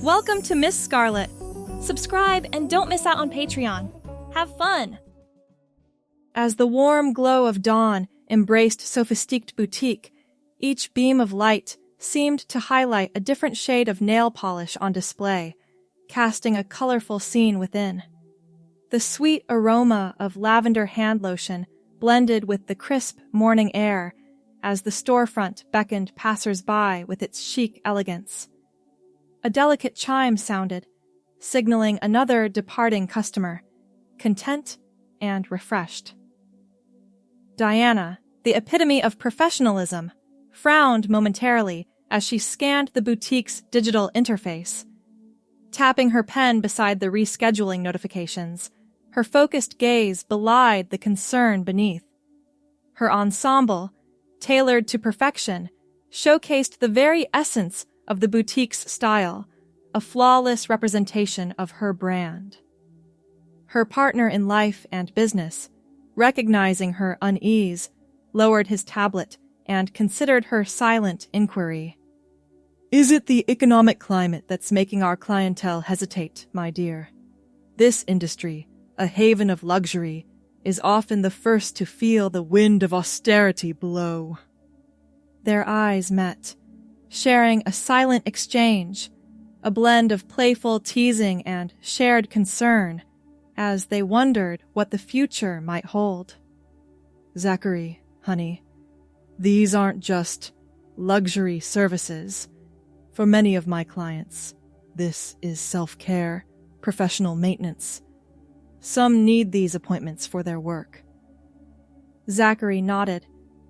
Welcome to Miss Scarlett. Subscribe and don't miss out on Patreon. Have fun! As the warm glow of dawn embraced Sophistique's boutique, each beam of light seemed to highlight a different shade of nail polish on display, casting a colorful scene within. The sweet aroma of lavender hand lotion blended with the crisp morning air as the storefront beckoned passers-by with its chic elegance. A delicate chime sounded, signaling another departing customer, content and refreshed. Diana, the epitome of professionalism, frowned momentarily as she scanned the boutique's digital interface. Tapping her pen beside the rescheduling notifications, her focused gaze belied the concern beneath. Her ensemble, tailored to perfection, showcased the very essence of the boutique's style, a flawless representation of her brand. Her partner in life and business, recognizing her unease, lowered his tablet and considered her silent inquiry. "Is it the economic climate that's making our clientele hesitate, my dear? This industry, a haven of luxury, is often the first to feel the wind of austerity blow." Their eyes met, sharing a silent exchange, a blend of playful teasing and shared concern, as they wondered what the future might hold. "Zachary, honey, these aren't just luxury services. For many of my clients, this is self-care, professional maintenance. Some need these appointments for their work." Zachary nodded,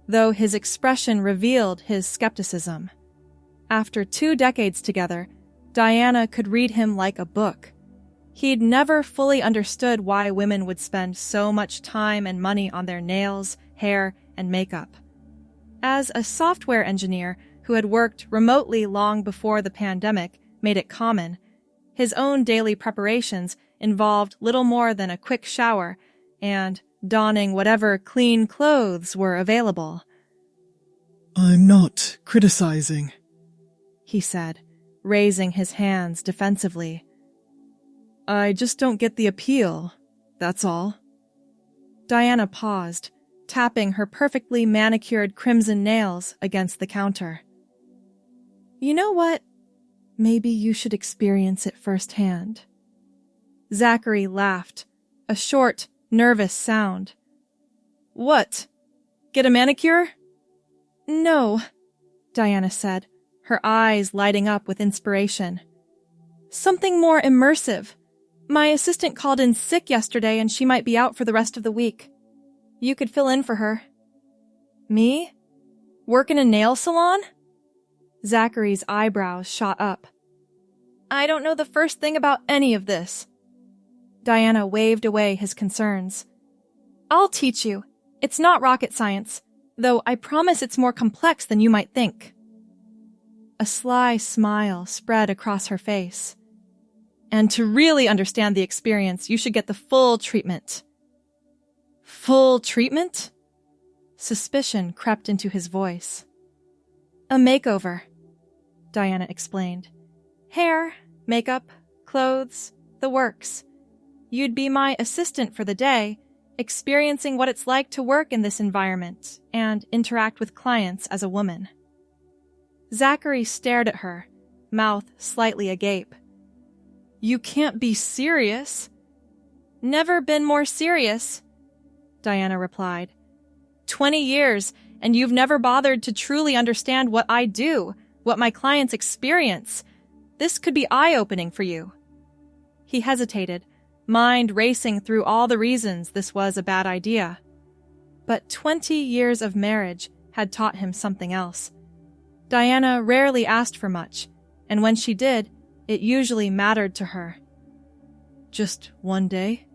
though his expression revealed his skepticism. After 2 decades together, Diana could read him like a book. He'd never fully understood why women would spend so much time and money on their nails, hair, and makeup. As a software engineer who had worked remotely long before the pandemic made it common, his own daily preparations involved little more than a quick shower and donning whatever clean clothes were available. "I'm not criticizing," he said, raising his hands defensively. "I just don't get the appeal, that's all." Diana paused, tapping her perfectly manicured crimson nails against the counter. "You know what? Maybe you should experience it firsthand." Zachary laughed, a short, nervous sound. "What? Get a manicure?" "No," Diana said, her eyes lighting up with inspiration. "Something more immersive. My assistant called in sick yesterday and she might be out for the rest of the week. You could fill in for her." "Me? Work in a nail salon?" Zachary's eyebrows shot up. "I don't know the first thing about any of this." Diana waved away his concerns. "I'll teach you. It's not rocket science, though I promise it's more complex than you might think." A sly smile spread across her face. "And to really understand the experience, you should get the full treatment." "Full treatment?" Suspicion crept into his voice. "A makeover," Diana explained. "Hair, makeup, clothes, the works. You'd be my assistant for the day, experiencing what it's like to work in this environment and interact with clients as a woman." Zachary stared at her, mouth slightly agape. "You can't be serious." "Never been more serious," Diana replied. 20 years, and you've never bothered to truly understand what I do, what my clients experience. This could be eye-opening for you." He hesitated, mind racing through all the reasons this was a bad idea. But 20 years of marriage had taught him something else. Diana rarely asked for much, and when she did, it usually mattered to her. "Just one day?"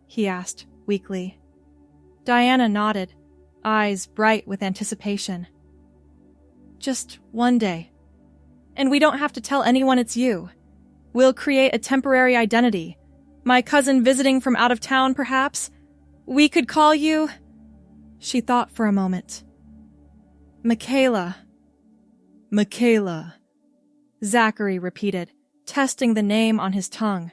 he asked weakly. Diana nodded, eyes bright with anticipation. "Just one day. And we don't have to tell anyone it's you. We'll create a temporary identity. My cousin visiting from out of town, perhaps? We could call you..." She thought for a moment. "Michaela." "Michaela," Zachary repeated, testing the name on his tongue.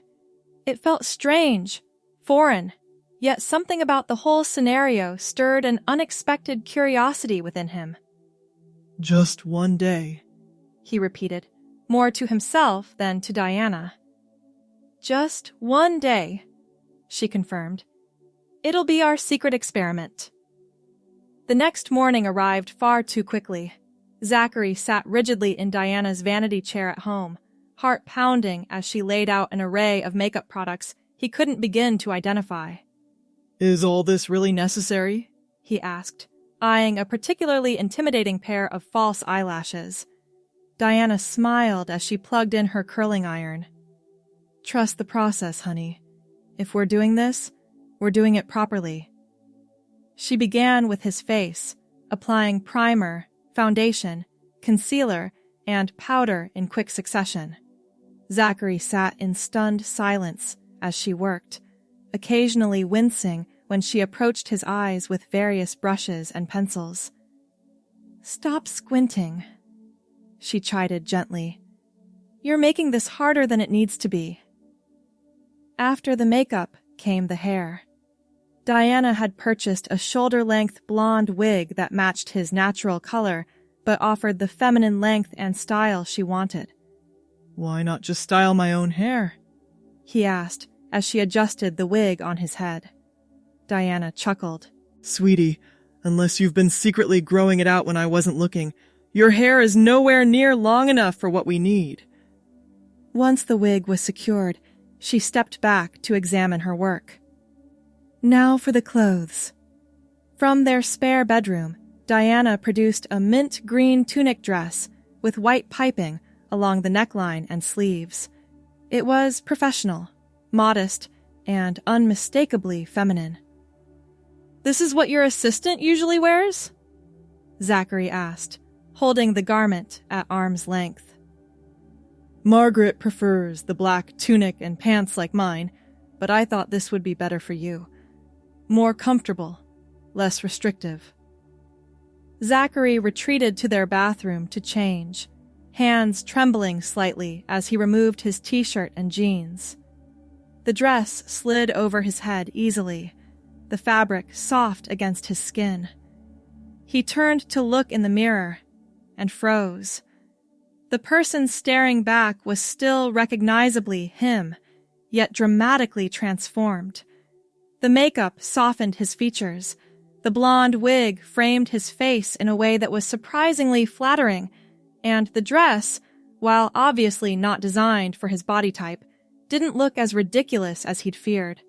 It felt strange, foreign, yet something about the whole scenario stirred an unexpected curiosity within him. Just one day, he repeated, more to himself than to Diana. Just one day, she confirmed. It'll be our secret experiment. The next morning arrived far too quickly. Zachary sat rigidly in Diana's vanity chair at home, heart pounding as she laid out an array of makeup products he couldn't begin to identify. Is all this really necessary? He asked, eyeing a particularly intimidating pair of false eyelashes. Diana smiled as she plugged in her curling iron. Trust the process, honey. If we're doing this, we're doing it properly. She began with his face, applying primer, foundation, concealer, and powder in quick succession. Zachary sat in stunned silence as she worked, occasionally wincing when she approached his eyes with various brushes and pencils. Stop squinting, she chided gently. You're making this harder than it needs to be. After the makeup came the hair. Diana had purchased a shoulder-length blonde wig that matched his natural color, but offered the feminine length and style she wanted. Why not just style my own hair? He asked as she adjusted the wig on his head. Diana chuckled. Sweetie, unless you've been secretly growing it out when I wasn't looking, your hair is nowhere near long enough for what we need. Once the wig was secured, she stepped back to examine her work. Now for the clothes. From their spare bedroom, Diana produced a mint green tunic dress with white piping along the neckline and sleeves. It was professional, modest, and unmistakably feminine. This is what your assistant usually wears? Zachary asked, holding the garment at arm's length. Margaret prefers the black tunic and pants like mine, but I thought this would be better for you. More comfortable, less restrictive. Zachary retreated to their bathroom to change, hands trembling slightly as he removed his t-shirt and jeans. The dress slid over his head easily, the fabric soft against his skin. He turned to look in the mirror and froze. The person staring back was still recognizably him, yet dramatically transformed. The makeup softened his features. The blonde wig framed his face in a way that was surprisingly flattering, and the dress, while obviously not designed for his body type, didn't look as ridiculous as he'd feared.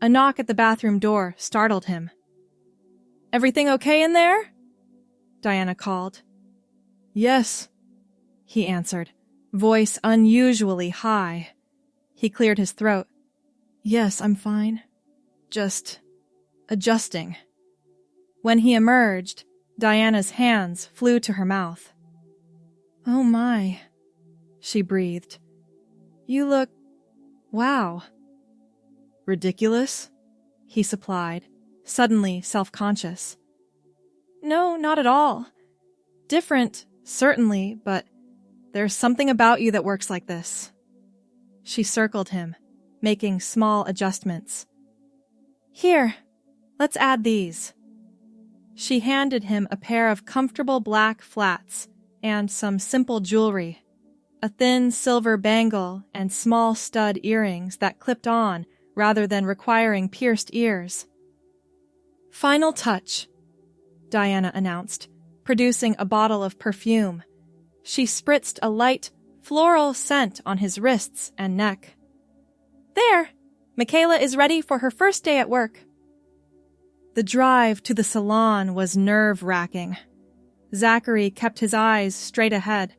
A knock at the bathroom door startled him. "Everything okay in there?" Diana called. "Yes," he answered, voice unusually high. He cleared his throat. "Yes, I'm fine. Just adjusting." When he emerged, Diana's hands flew to her mouth. "Oh my," she breathed. "You look... wow." "Ridiculous?" he supplied, suddenly self-conscious. "No, not at all. Different, certainly, but there's something about you that works like this." She circled him, making small adjustments. "Here, let's add these." She handed him a pair of comfortable black flats and some simple jewelry, a thin silver bangle and small stud earrings that clipped on rather than requiring pierced ears. "Final touch," Diana announced, producing a bottle of perfume. She spritzed a light, floral scent on his wrists and neck. "There! Michaela is ready for her first day at work." The drive to the salon was nerve-wracking. Zachary kept his eyes straight ahead,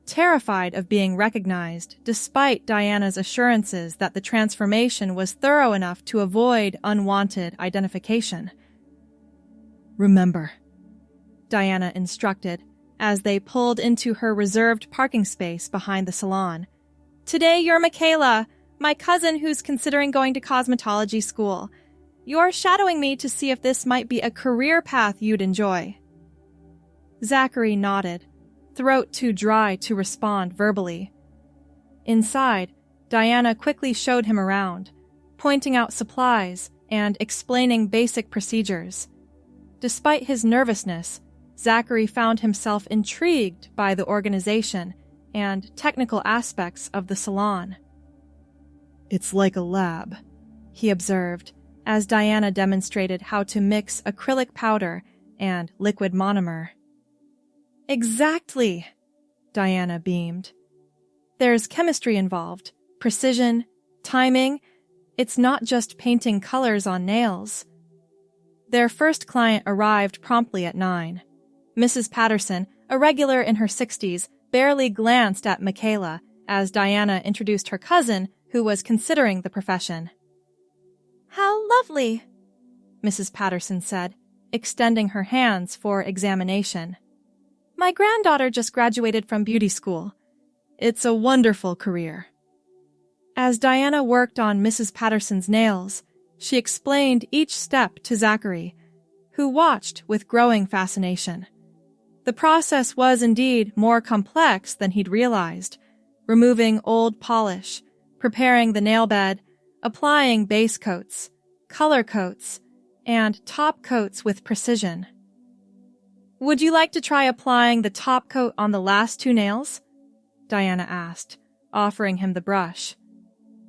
terrified of being recognized despite Diana's assurances that the transformation was thorough enough to avoid unwanted identification. "Remember," Diana instructed as they pulled into her reserved parking space behind the salon. "Today you're Michaela, my cousin who's considering going to cosmetology school. You're shadowing me to see if this might be a career path you'd enjoy." Zachary nodded, throat too dry to respond verbally. Inside, Diana quickly showed him around, pointing out supplies and explaining basic procedures. Despite his nervousness, Zachary found himself intrigued by the organization and technical aspects of the salon. "It's like a lab," he observed, as Diana demonstrated how to mix acrylic powder and liquid monomer. "Exactly," Diana beamed. "There's chemistry involved, precision, timing. It's not just painting colors on nails." Their first client arrived promptly at 9. Mrs. Patterson, a regular in her 60s, barely glanced at Michaela as Diana introduced her cousin, who was considering the profession. "How lovely," Mrs. Patterson said, extending her hands for examination. "My granddaughter just graduated from beauty school. It's a wonderful career." As Diana worked on Mrs. Patterson's nails, she explained each step to Zachary, who watched with growing fascination. The process was indeed more complex than he'd realized, removing old polish, preparing the nail bed, applying base coats, color coats, and top coats with precision. "Would you like to try applying the top coat on the last 2 nails?" Diana asked, offering him the brush.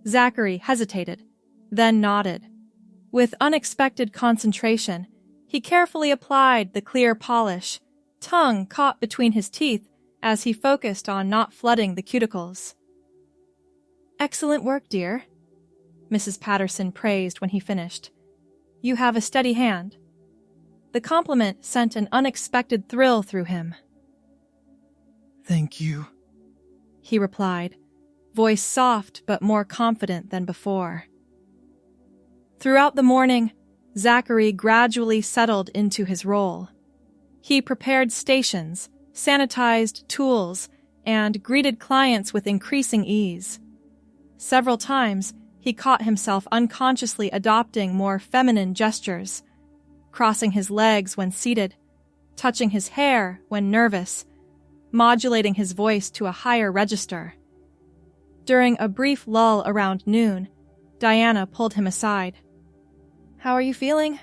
Zachary hesitated, then nodded. With unexpected concentration, he carefully applied the clear polish, tongue caught between his teeth as he focused on not flooding the cuticles. "Excellent work, dear," Mrs. Patterson praised when he finished. "You have a steady hand." The compliment sent an unexpected thrill through him. "Thank you," he replied, voice soft but more confident than before. Throughout the morning, Zachary gradually settled into his role. He prepared stations, sanitized tools, and greeted clients with increasing ease. Several times, he caught himself unconsciously adopting more feminine gestures, crossing his legs when seated, touching his hair when nervous, modulating his voice to a higher register. During a brief lull around noon, Diana pulled him aside. "How are you feeling?"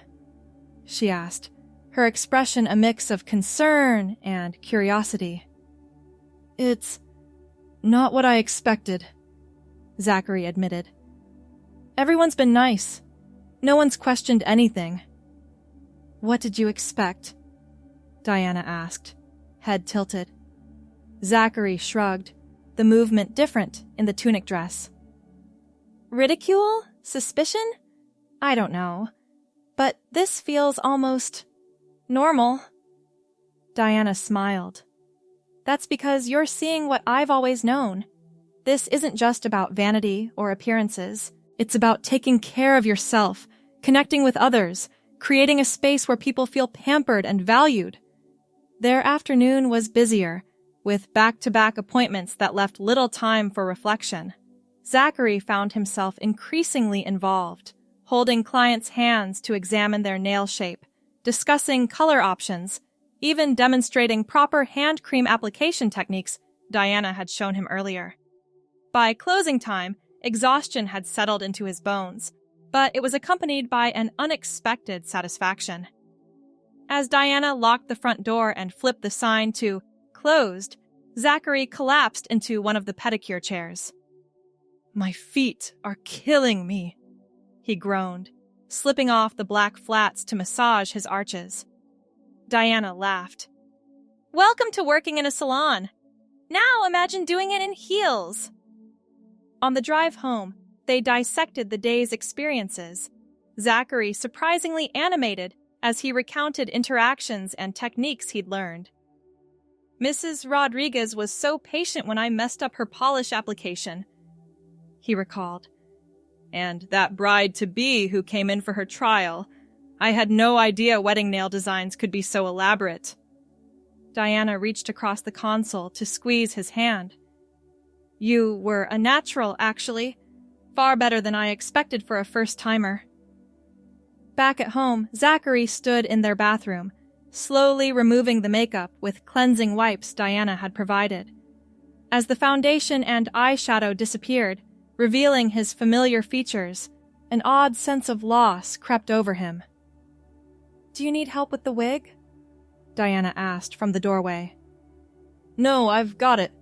she asked, her expression a mix of concern and curiosity. "It's not what I expected," Zachary admitted. "Everyone's been nice. No one's questioned anything." "What did you expect?" Diana asked, head tilted. Zachary shrugged, the movement different in the tunic dress. "Ridicule? Suspicion? I don't know. But this feels almost normal." Diana smiled. "That's because you're seeing what I've always known. This isn't just about vanity or appearances. It's about taking care of yourself, connecting with others, creating a space where people feel pampered and valued." Their afternoon was busier, with back-to-back appointments that left little time for reflection. Zachary found himself increasingly involved, holding clients' hands to examine their nail shape, discussing color options, even demonstrating proper hand cream application techniques Diana had shown him earlier. By closing time, exhaustion had settled into his bones, but it was accompanied by an unexpected satisfaction. As Diana locked the front door and flipped the sign to "closed," Zachary collapsed into one of the pedicure chairs. "My feet are killing me," he groaned, slipping off the black flats to massage his arches. Diana laughed. "Welcome to working in a salon. Now imagine doing it in heels." On the drive home, they dissected the day's experiences, Zachary surprisingly animated as he recounted interactions and techniques he'd learned. "Mrs. Rodriguez was so patient when I messed up her polish application," he recalled. "And that bride-to-be who came in for her trial. I had no idea wedding nail designs could be so elaborate." Diana reached across the console to squeeze his hand. "You were a natural, actually. Far better than I expected for a first-timer." Back at home, Zachary stood in their bathroom, slowly removing the makeup with cleansing wipes Diana had provided. As the foundation and eyeshadow disappeared, revealing his familiar features, an odd sense of loss crept over him. "Do you need help with the wig?" Diana asked from the doorway. "No, I've got it,"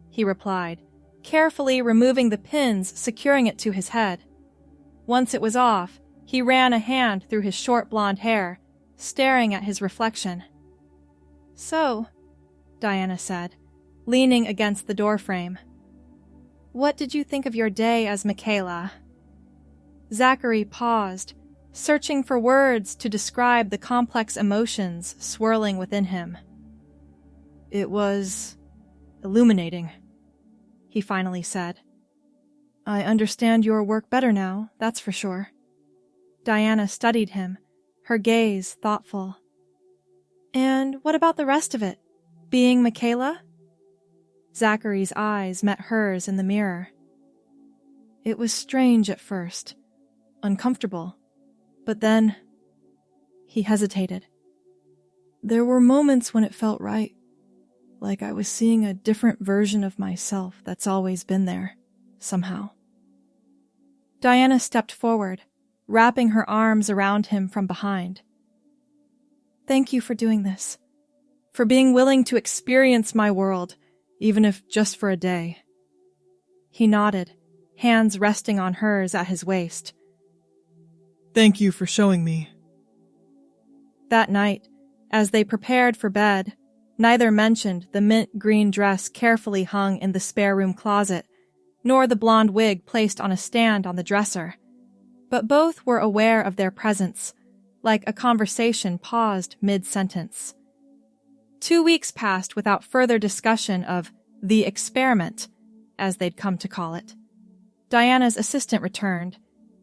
he replied, carefully removing the pins securing it to his head. Once it was off, he ran a hand through his short blonde hair, staring at his reflection. "So," Diana said, leaning against the doorframe, "what did you think of your day as Michaela?" Zachary paused, searching for words to describe the complex emotions swirling within him. "It was illuminating," he finally said. "I understand your work better now, that's for sure." Diana studied him, her gaze thoughtful. "And what about the rest of it? Being Michaela?" Zachary's eyes met hers in the mirror. "It was strange at first, uncomfortable, but then..." He hesitated. "There were moments when it felt right, like I was seeing a different version of myself that's always been there, somehow." Diana stepped forward, wrapping her arms around him from behind. "Thank you for doing this, for being willing to experience my world, even if just for a day." He nodded, hands resting on hers at his waist. "Thank you for showing me." That night, as they prepared for bed, neither mentioned the mint green dress carefully hung in the spare room closet, nor the blonde wig placed on a stand on the dresser. But both were aware of their presence, like a conversation paused mid-sentence. 2 weeks passed without further discussion of the experiment, as they'd come to call it. Diana's assistant returned,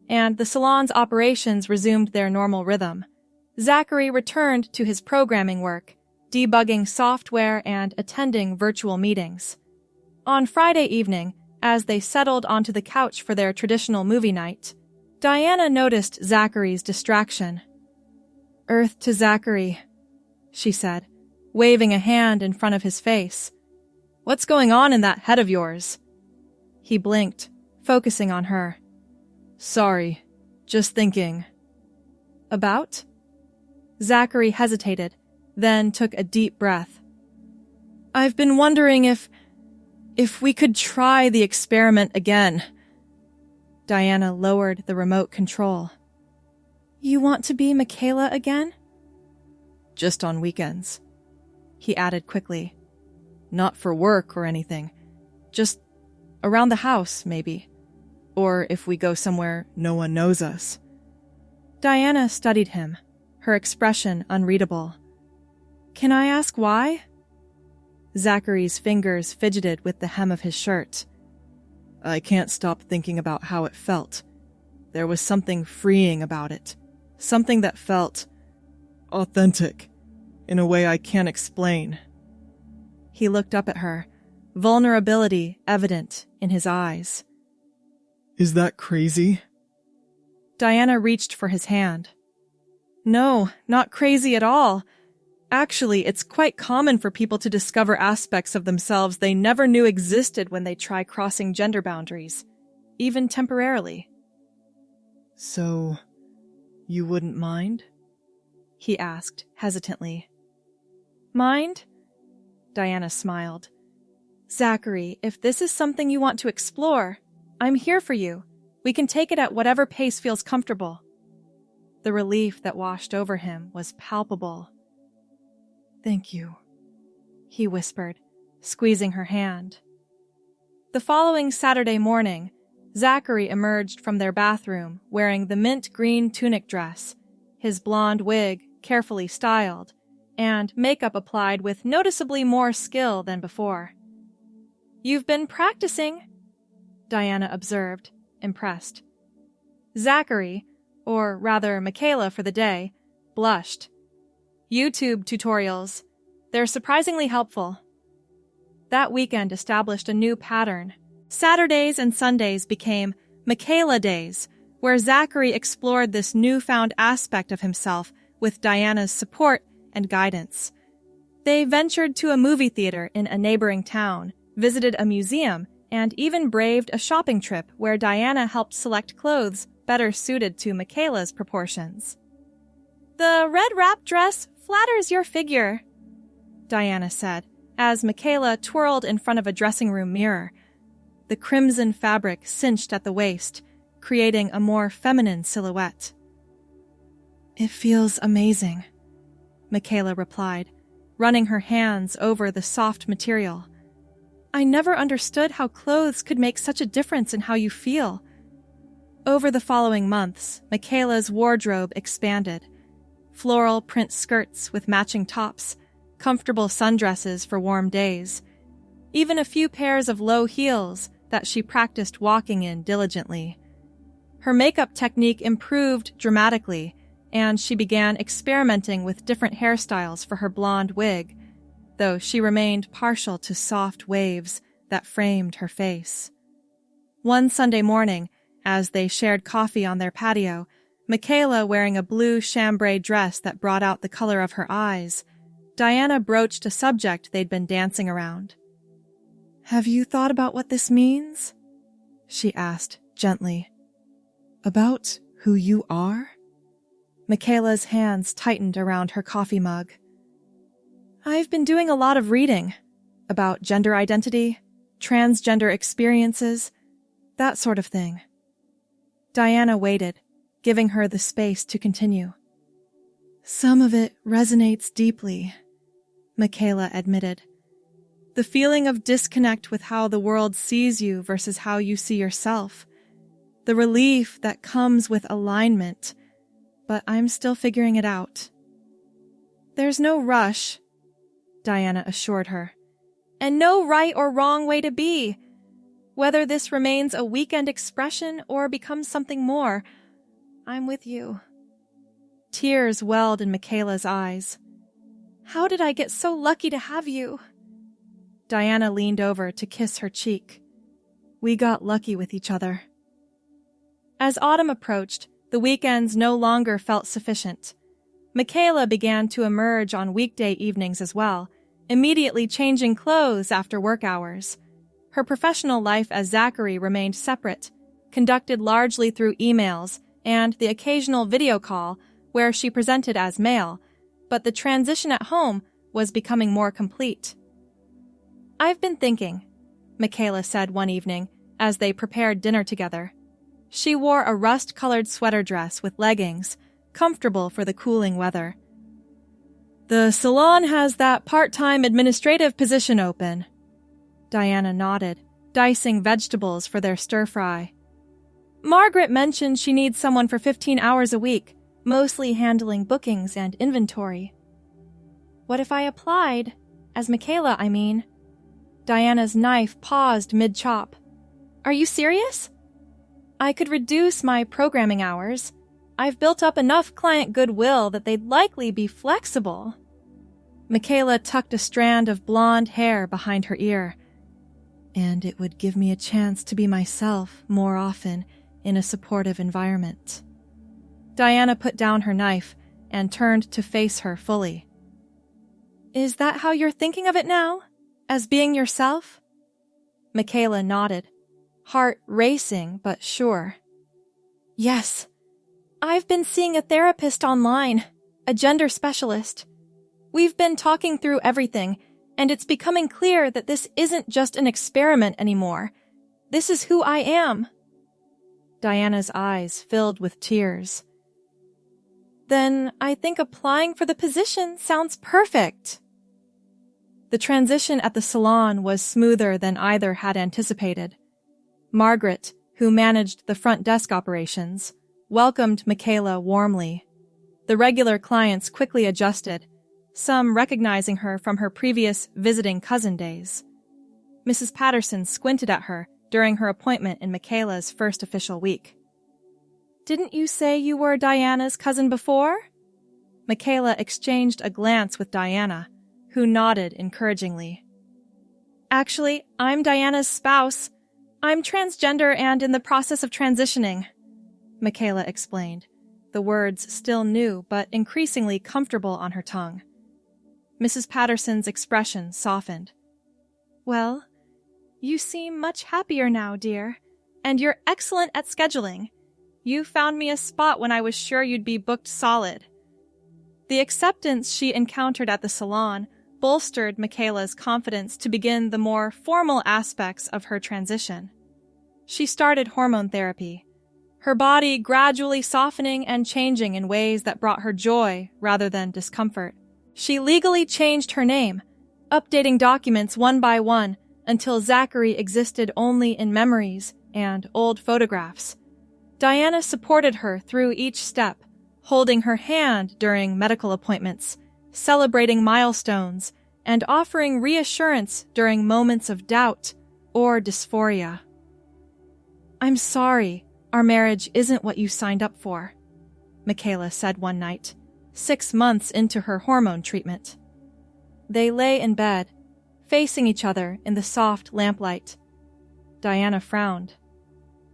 and the salon's operations resumed their normal rhythm. Zachary returned to his programming work, debugging software and attending virtual meetings. On Friday evening, as they settled onto the couch for their traditional movie night, Diana noticed Zachary's distraction. "Earth to Zachary," she said, waving a hand in front of his face. "What's going on in that head of yours?" He blinked, focusing on her. "Sorry, just thinking." "About?" Zachary hesitated, then took a deep breath. "I've been wondering if we could try the experiment again." Diana lowered the remote control. "You want to be Michaela again?" "Just on weekends," he added quickly. "Not for work or anything. Just around the house, maybe. Or if we go somewhere no one knows us." Diana studied him, her expression unreadable. "Can I ask why?" Zachary's fingers fidgeted with the hem of his shirt. "I can't stop thinking about how it felt. There was something freeing about it. Something that felt authentic, in a way I can't explain." He looked up at her, vulnerability evident in his eyes. "Is that crazy?" Diana reached for his hand. "No, not crazy at all. Actually, it's quite common for people to discover aspects of themselves they never knew existed when they try crossing gender boundaries, even temporarily." "So, you wouldn't mind?" he asked hesitantly. "Mind?" Diana smiled. "Zachary, if this is something you want to explore, I'm here for you. We can take it at whatever pace feels comfortable." The relief that washed over him was palpable. "Thank you," he whispered, squeezing her hand. The following Saturday morning, Zachary emerged from their bathroom wearing the mint green tunic dress, his blonde wig carefully styled, and makeup applied with noticeably more skill than before. "You've been practicing," Diana observed, impressed. Zachary, or rather Michaela for the day, blushed. "YouTube tutorials. They're surprisingly helpful." That weekend established a new pattern. Saturdays and Sundays became Michaela Days, where Zachary explored this newfound aspect of himself with Diana's support and guidance. They ventured to a movie theater in a neighboring town, visited a museum, and even braved a shopping trip where Diana helped select clothes better suited to Michaela's proportions. "The red wrap dress flatters your figure," Diana said, as Michaela twirled in front of a dressing room mirror. The crimson fabric cinched at the waist, creating a more feminine silhouette. "It feels amazing," Michaela replied, running her hands over the soft material. "I never understood how clothes could make such a difference in how you feel." Over the following months, Michaela's wardrobe expanded. Floral print skirts with matching tops, comfortable sundresses for warm days, even a few pairs of low heels that she practiced walking in diligently. Her makeup technique improved dramatically, and she began experimenting with different hairstyles for her blonde wig, though she remained partial to soft waves that framed her face. One Sunday morning, as they shared coffee on their patio, Michaela wearing a blue chambray dress that brought out the color of her eyes, Diana broached a subject they'd been dancing around. "Have you thought about what this means?" she asked gently. "About who you are?" Michaela's hands tightened around her coffee mug. "I've been doing a lot of reading about gender identity, transgender experiences, that sort of thing." Diana waited, giving her the space to continue. "Some of it resonates deeply," Michaela admitted. "The feeling of disconnect with how the world sees you versus how you see yourself. The relief that comes with alignment, but I'm still figuring it out." "There's no rush," Diana assured her, "and no right or wrong way to be. Whether this remains a weekend expression or becomes something more, I'm with you." Tears welled in Michaela's eyes. "How did I get so lucky to have you?" Diana leaned over to kiss her cheek. "We got lucky with each other." As autumn approached, the weekends no longer felt sufficient. Michaela began to emerge on weekday evenings as well, immediately changing clothes after work hours. Her professional life as Zachary remained separate, conducted largely through emails and the occasional video call where she presented as male, but the transition at home was becoming more complete. "I've been thinking," Michaela said one evening as they prepared dinner together. She wore a rust-colored sweater dress with leggings, comfortable for the cooling weather. "The salon has that part-time administrative position open." Diana nodded, dicing vegetables for their stir-fry. "Margaret mentioned she needs someone for 15 hours a week, mostly handling bookings and inventory." "What if I applied? As Michaela, I mean." Diana's knife paused mid-chop. "Are you serious?" "I could reduce my programming hours. I've built up enough client goodwill that they'd likely be flexible." Michaela tucked a strand of blonde hair behind her ear. "And it would give me a chance to be myself more often in a supportive environment." Diana put down her knife and turned to face her fully. "Is that how you're thinking of it now? As being yourself?" Michaela nodded, heart racing but sure. "Yes. I've been seeing a therapist online, a gender specialist. We've been talking through everything, and it's becoming clear that this isn't just an experiment anymore. This is who I am." Diana's eyes filled with tears. "Then I think applying for the position sounds perfect." The transition at the salon was smoother than either had anticipated. Margaret, who managed the front desk operations, welcomed Michaela warmly. The regular clients quickly adjusted, some recognizing her from her previous visiting cousin days. Mrs. Patterson squinted at her during her appointment in Michaela's first official week. "Didn't you say you were Diana's cousin before?" Michaela exchanged a glance with Diana, who nodded encouragingly. "Actually, I'm Diana's spouse. I'm transgender and in the process of transitioning," Michaela explained, the words still new but increasingly comfortable on her tongue. Mrs. Patterson's expression softened. "Well, You seem much happier now, dear. And you're excellent at scheduling. You found me a spot when I was sure you'd be booked solid. The acceptance she encountered at the salon bolstered Michaela's confidence to begin the more formal aspects of her transition. She started hormone therapy, her body gradually softening and changing in ways that brought her joy rather than discomfort. She legally changed her name, updating documents one by one until Zachary existed only in memories and old photographs. Diana supported her through each step, holding her hand during medical appointments, celebrating milestones, and offering reassurance during moments of doubt or dysphoria. "I'm sorry, our marriage isn't what you signed up for," Michaela said one night, 6 months into her hormone treatment. They lay in bed, facing each other in the soft lamplight. Diana frowned.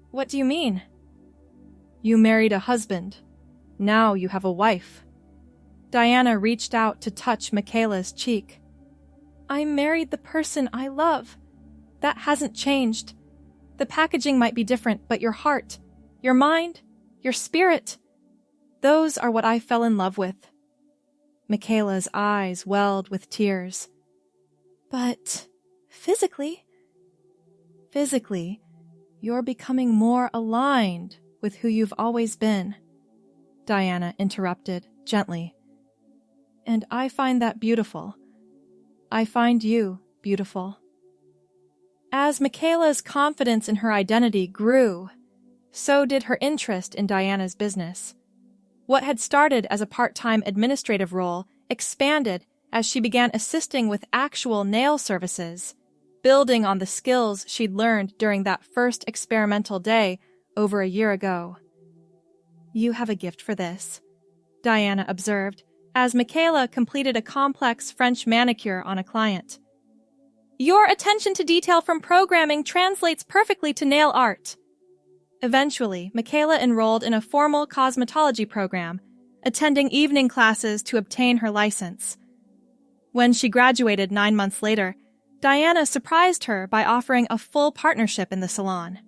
"What do you mean?" "You married a husband. Now you have a wife." Diana reached out to touch Michaela's cheek. "I married the person I love. That hasn't changed. The packaging might be different, but your heart, your mind, your spirit, those are what I fell in love with." Michaela's eyes welled with tears. "But physically, you're becoming more aligned with who you've always been," Diana interrupted gently. "And I find that beautiful. I find you beautiful." As Michaela's confidence in her identity grew, so did her interest in Diana's business. What had started as a part-time administrative role expanded as she began assisting with actual nail services, building on the skills she'd learned during that first experimental day over a year ago. "You have a gift for this," Diana observed, as Michaela completed a complex French manicure on a client. "Your attention to detail from programming translates perfectly to nail art." Eventually, Michaela enrolled in a formal cosmetology program, attending evening classes to obtain her license. When she graduated 9 months later, Diana surprised her by offering a full partnership in the salon.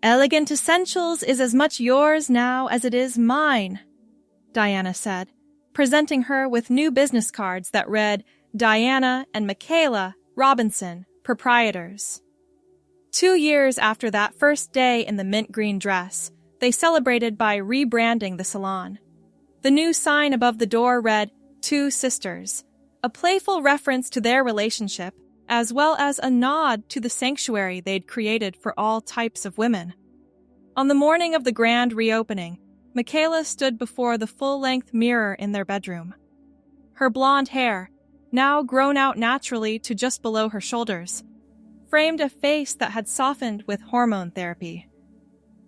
"Elegant Essentials is as much yours now as it is mine," Diana said, presenting her with new business cards that read Diana and Michaela Robinson, proprietors. 2 years after that first day in the mint green dress, they celebrated by rebranding the salon. The new sign above the door read, "Two Sisters," a playful reference to their relationship, as well as a nod to the sanctuary they'd created for all types of women. On the morning of the grand reopening, Michaela stood before the full-length mirror in their bedroom. Her blonde hair, now grown out naturally to just below her shoulders, framed a face that had softened with hormone therapy.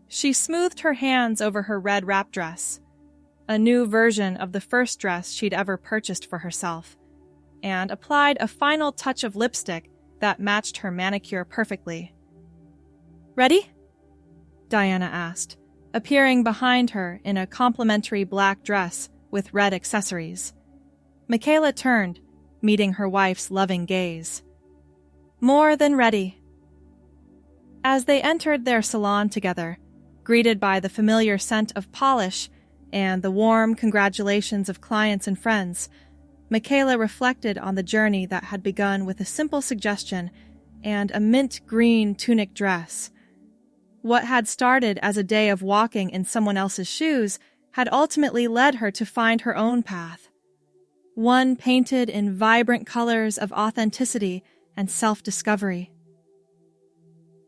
She smoothed her hands over her red wrap dress, a new version of the first dress she'd ever purchased for herself, and applied a final touch of lipstick that matched her manicure perfectly. "Ready?" Diana asked, appearing behind her in a complimentary black dress with red accessories. Michaela turned, meeting her wife's loving gaze. "More than ready." As they entered their salon together, greeted by the familiar scent of polish and the warm congratulations of clients and friends, Michaela reflected on the journey that had begun with a simple suggestion and a mint green tunic dress. What had started as a day of walking in someone else's shoes had ultimately led her to find her own path. One painted in vibrant colors of authenticity and self-discovery.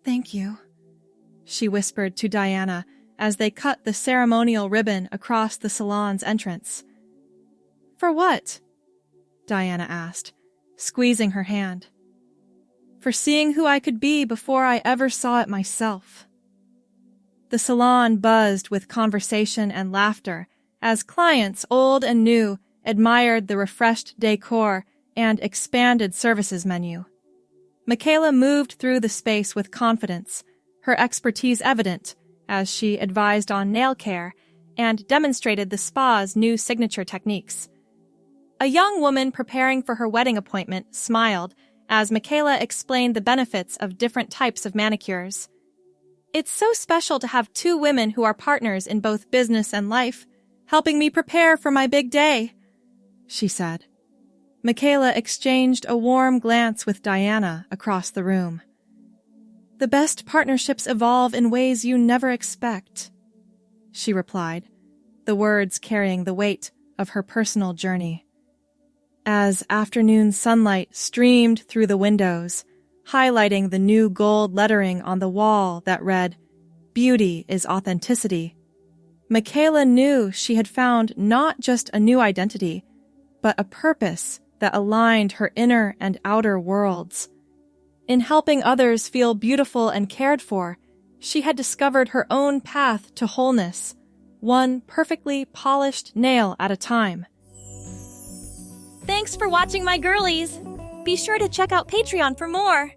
"Thank you," she whispered to Diana as they cut the ceremonial ribbon across the salon's entrance. "For what?" Diana asked, squeezing her hand. "For seeing who I could be before I ever saw it myself." The salon buzzed with conversation and laughter as clients, old and new, admired the refreshed decor and expanded services menu. Michaela moved through the space with confidence, her expertise evident as she advised on nail care and demonstrated the spa's new signature techniques. A young woman preparing for her wedding appointment smiled as Michaela explained the benefits of different types of manicures. "It's so special to have two women who are partners in both business and life, helping me prepare for my big day," she said. Michaela exchanged a warm glance with Diana across the room. "The best partnerships evolve in ways you never expect," she replied, the words carrying the weight of her personal journey. As afternoon sunlight streamed through the windows, highlighting the new gold lettering on the wall that read, "Beauty is authenticity," Michaela knew she had found not just a new identity, but a purpose that aligned her inner and outer worlds. In helping others feel beautiful and cared for, she had discovered her own path to wholeness, one perfectly polished nail at a time. Thanks for watching, my girlies! Be sure to check out Patreon for more!